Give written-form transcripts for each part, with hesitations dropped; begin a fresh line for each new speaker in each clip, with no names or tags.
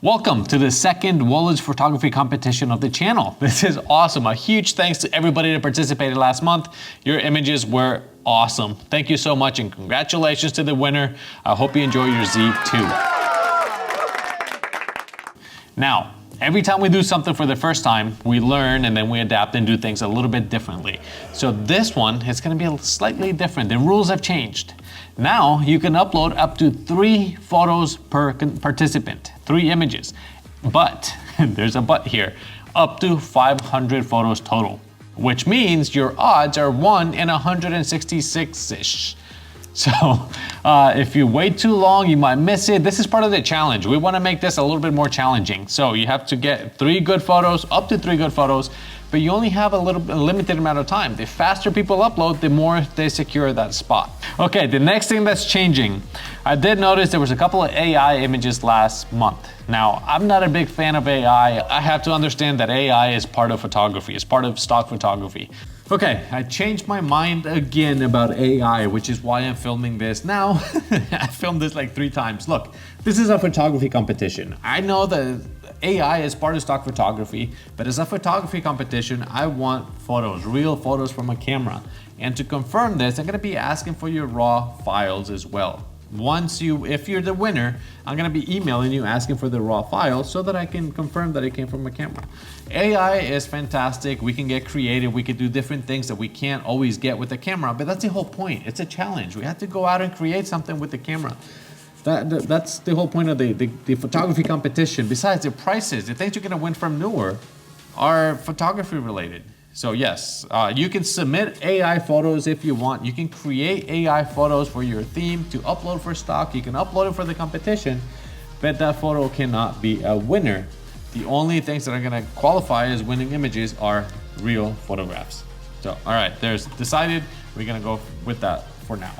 Welcome to the second Wollertz Photography competition of the channel. This is awesome. A huge thanks to everybody that participated last month. Your images were awesome. Thank you so much and congratulations to the winner. I hope you enjoy your Z2. Now, every time we do something for the first time, we learn and then we adapt and do things a little bit differently. So this one is going to be slightly different. The rules have changed. Now you can upload up to 3 photos per participant, 3 images. But, there's a but here, up to 500 photos total, which means your odds are 1 in 166-ish. So if you wait too long, you might miss it. This is part of the challenge. We want to make this a little bit more challenging. So you have to get 3 good photos, up to 3 good photos, but you only have a limited amount of time. The faster people upload, the more they secure that spot. Okay, the next thing that's changing. I did notice there was a couple of AI images last month. Now, I'm not a big fan of AI. I have to understand that AI is part of photography, it's part of stock photography. Okay, I changed my mind again about AI, which is why I'm filming this now. I filmed this like 3 times. Look, this is a photography competition. I know that AI is part of stock photography, but as a photography competition, I want photos, real photos from a camera. And to confirm this, I'm gonna be asking for your raw files as well. If you're the winner, I'm gonna be emailing you asking for the raw files so that I can confirm that it came from a camera. AI is fantastic. We can get creative. We can do different things that we can't always get with the camera, but that's the whole point. It's a challenge. We have to go out and create something with the camera. That's the whole point of the photography competition. Besides, the prizes, the things you're gonna win from Neewer are photography related. So yes, you can submit AI photos if you want. You can create AI photos for your theme to upload for stock. You can upload it for the competition, but that photo cannot be a winner. The only things that are gonna qualify as winning images are real photographs. So, all right, there's decided. We're gonna go with that for now.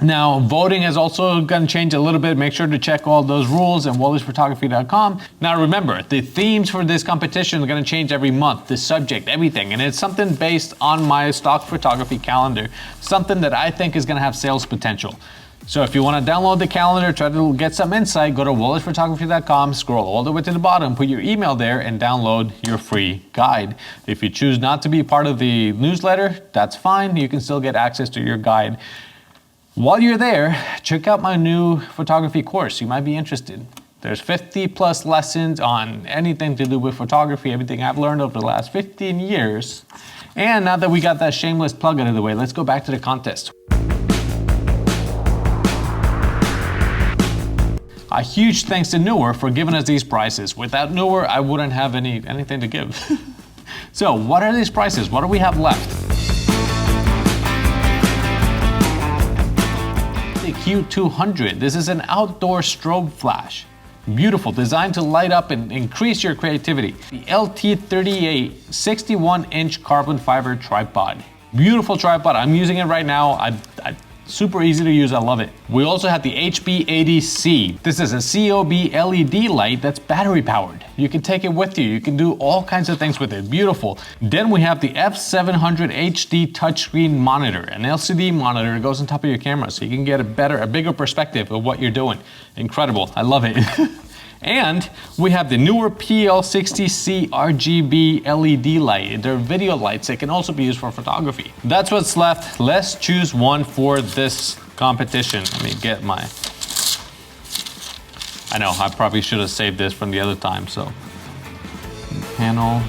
Now, voting is also going to change a little bit. Make sure to check all those rules at wollertzphotography.com. Now, remember, the themes for this competition are going to change every month, the subject, everything. And it's something based on my stock photography calendar, something that I think is going to have sales potential. So if you want to download the calendar, try to get some insight, go to wollertzphotography.com, scroll all the way to the bottom, put your email there, and download your free guide. If you choose not to be part of the newsletter, that's fine. You can still get access to your guide. While you're there, check out my new photography course. You might be interested. There's 50+ lessons on anything to do with photography, everything I've learned over the last 15 years. And now that we got that shameless plug out of the way, let's go back to the contest. A huge thanks to Neewer for giving us these prizes. Without Neewer, I wouldn't have anything to give. So what are these prizes? What do we have left? Q200. This is an outdoor strobe flash. Beautiful, designed to light up and increase your creativity. The LT38 61-inch carbon fiber tripod. Beautiful tripod. I'm using it right now. Super easy to use, I love it. We also have the HB80C. This is a COB LED light that's battery powered. You can take it with you. You can do all kinds of things with it, beautiful. Then we have the F700 HD touchscreen monitor, an LCD monitor that goes on top of your camera so you can get a bigger perspective of what you're doing. Incredible, I love it. And we have the Neewer PL60C RGB LED light. They're video lights that can also be used for photography. That's what's left. Let's choose one for this competition. Let me get my... I know, I probably should have saved this from the other time, so. Panel,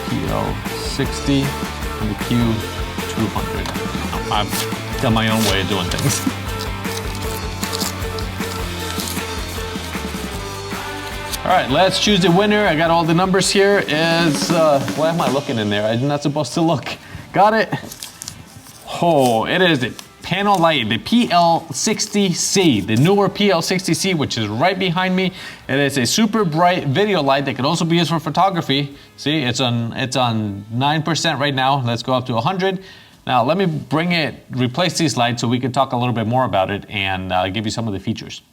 PL60 and the Q200. I've got my own way of doing things. All right, let's choose the winner. I got all the numbers here. Why am I looking in there? I'm not supposed to look. Got it? Oh, it is the panel light, the PL60C, the Neewer PL60C, which is right behind me. It is a super bright video light that can also be used for photography. See, it's on 9% right now. Let's go up to 100. Now, let me replace these lights so we can talk a little bit more about it and give you some of the features.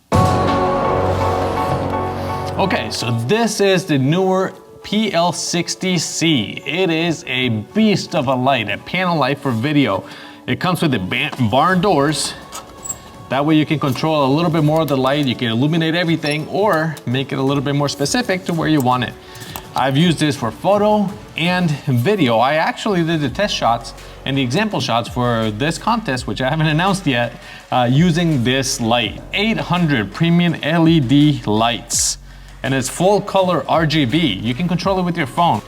Okay, so this is the Neewer PL60C. It is a beast of a light, a panel light for video. It comes with the barn doors. That way you can control a little bit more of the light, you can illuminate everything, or make it a little bit more specific to where you want it. I've used this for photo and video. I actually did the test shots and the example shots for this contest, which I haven't announced yet, using this light. 800 premium LED lights, and it's full color RGB. You can control it with your phone.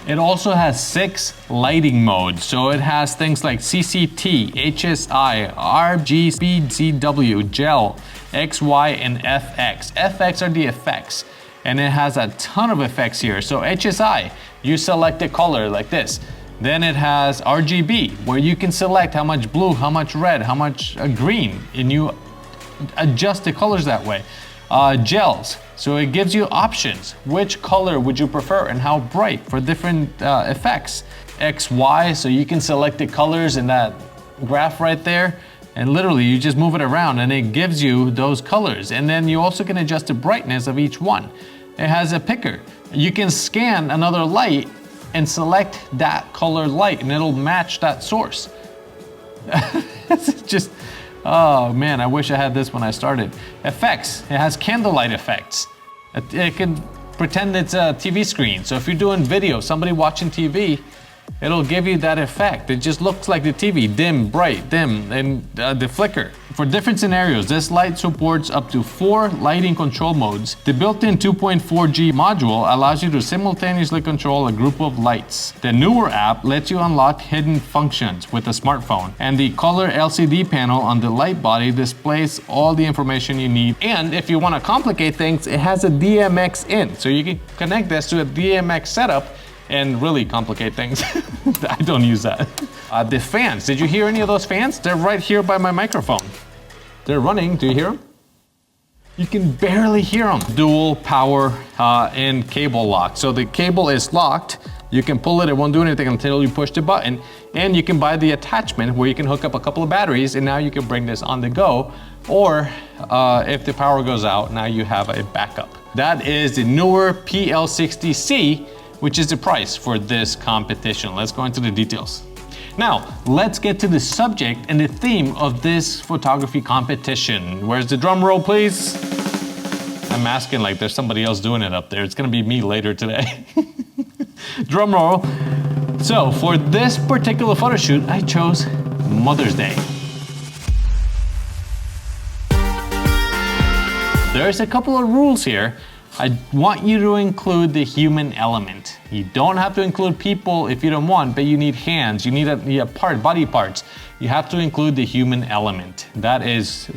It also has 6 lighting modes, so it has things like CCT, HSI, RGB, gel, XY, and FX. FX are the effects, and it has a ton of effects here. So HSI, you select a color like this. Then it has RGB, where you can select how much blue, how much red, how much green, and you adjust the colors that way. Gels, so it gives you options. Which color would you prefer and how bright for different effects. XY, so you can select the colors in that graph right there, and literally you just move it around and it gives you those colors. And then you also can adjust the brightness of each one. It has a picker. You can scan another light and select that color light and it'll match that source. It's just, oh man, I wish I had this when I started. Effects, it has candlelight effects. It can pretend it's a TV screen. So if you're doing video, somebody watching TV, it'll give you that effect. It just looks like the TV, dim, bright, dim, and the flicker. For different scenarios, this light supports up to 4 lighting control modes. The built-in 2.4G module allows you to simultaneously control a group of lights. The Neewer app lets you unlock hidden functions with a smartphone. And the color LCD panel on the light body displays all the information you need. And if you want to complicate things, it has a DMX in. So you can connect this to a DMX setup and really complicate things. I don't use that. The fans, did you hear any of those fans? They're right here by my microphone. They're running, do you hear them? You can barely hear them. Dual power and cable lock. So the cable is locked. You can pull it, it won't do anything until you push the button. And you can buy the attachment where you can hook up a couple of batteries and now you can bring this on the go. Or if the power goes out, now you have a backup. That is the Neewer PL60C, which is the price for this competition. Let's go into the details. Now, let's get to the subject and the theme of this photography competition. Where's the drum roll, please? I'm asking like there's somebody else doing it up there. It's gonna be me later today. Drum roll. So for this particular photo shoot, I chose Mother's Day. There's a couple of rules here. I want you to include the human element. You don't have to include people if you don't want, but you need hands, you need a body parts. You have to include the human element. That is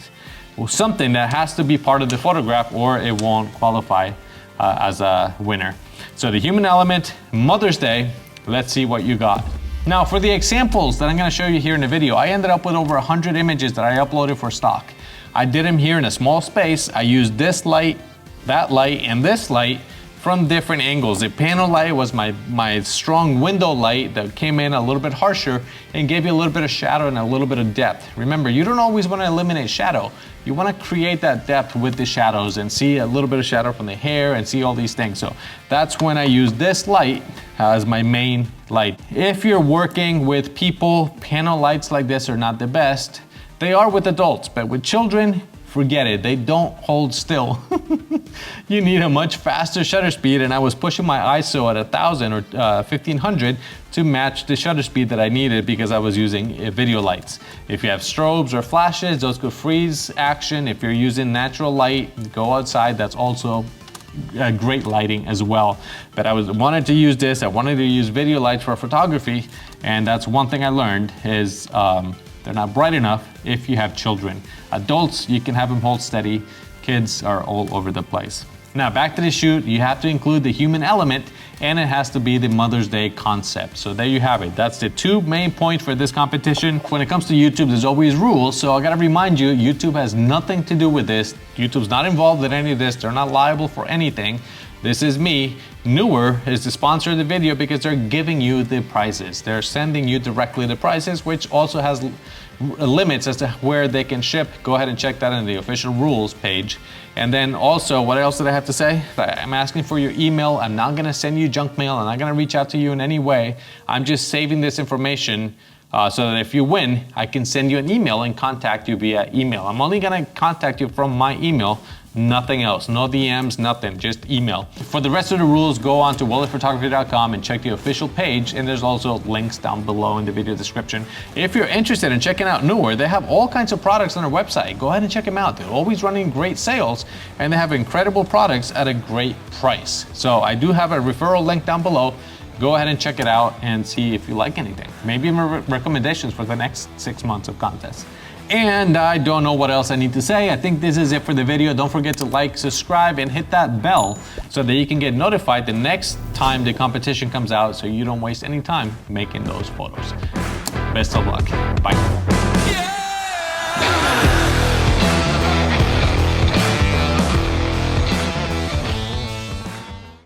something that has to be part of the photograph or it won't qualify as a winner. So the human element, Mother's Day, let's see what you got. Now for the examples that I'm gonna show you here in the video, I ended up with over 100 images that I uploaded for stock. I did them here in a small space. I used this light, that light, and this light from different angles. The panel light was my strong window light that came in a little bit harsher and gave you a little bit of shadow and a little bit of depth. Remember, you don't always want to eliminate shadow. You want to create that depth with the shadows and see a little bit of shadow from the hair and see all these things. So that's when I use this light as my main light. If you're working with people, panel lights like this are not the best. They are with adults, but with children, forget it, they don't hold still. You need a much faster shutter speed, and I was pushing my ISO at 1000 or 1500 to match the shutter speed that I needed because I was using video lights. If you have strobes or flashes, those could freeze action. If you're using natural light, go outside, that's also great lighting as well. But I wanted to use this, I wanted to use video lights for photography, and that's one thing I learned is they're not bright enough if you have children. Adults, you can have them hold steady. Kids are all over the place. Now back to the shoot, you have to include the human element and it has to be the Mother's Day concept. So there you have it. That's the 2 main points for this competition. When it comes to YouTube, there's always rules. So I gotta remind you, YouTube has nothing to do with this. YouTube's not involved in any of this. They're not liable for anything. This is me. Neewer is the sponsor of the video because they're giving you the prizes. They're sending you directly the prizes, which also has limits as to where they can ship. Go ahead and check that in the official rules page. And then also, what else did I have to say? I'm asking for your email. I'm not gonna send you junk mail. I'm not gonna reach out to you in any way. I'm just saving this information so that if you win, I can send you an email and contact you via email. I'm only gonna contact you from my email, nothing else, no DMs, nothing, just email. For the rest of the rules, go on to wollertzphotography.com and check the official page, and there's also links down below in the video description. If you're interested in checking out Neewer, they have all kinds of products on their website. Go ahead and check them out. They're always running great sales, and they have incredible products at a great price. So I do have a referral link down below. Go ahead and check it out and see if you like anything. Maybe even recommendations for the next 6 months of contests. And I don't know what else I need to say. I think this is it for the video. Don't forget to like, subscribe, and hit that bell so that you can get notified the next time the competition comes out, so you don't waste any time making those photos. Best of luck. Bye. Yeah!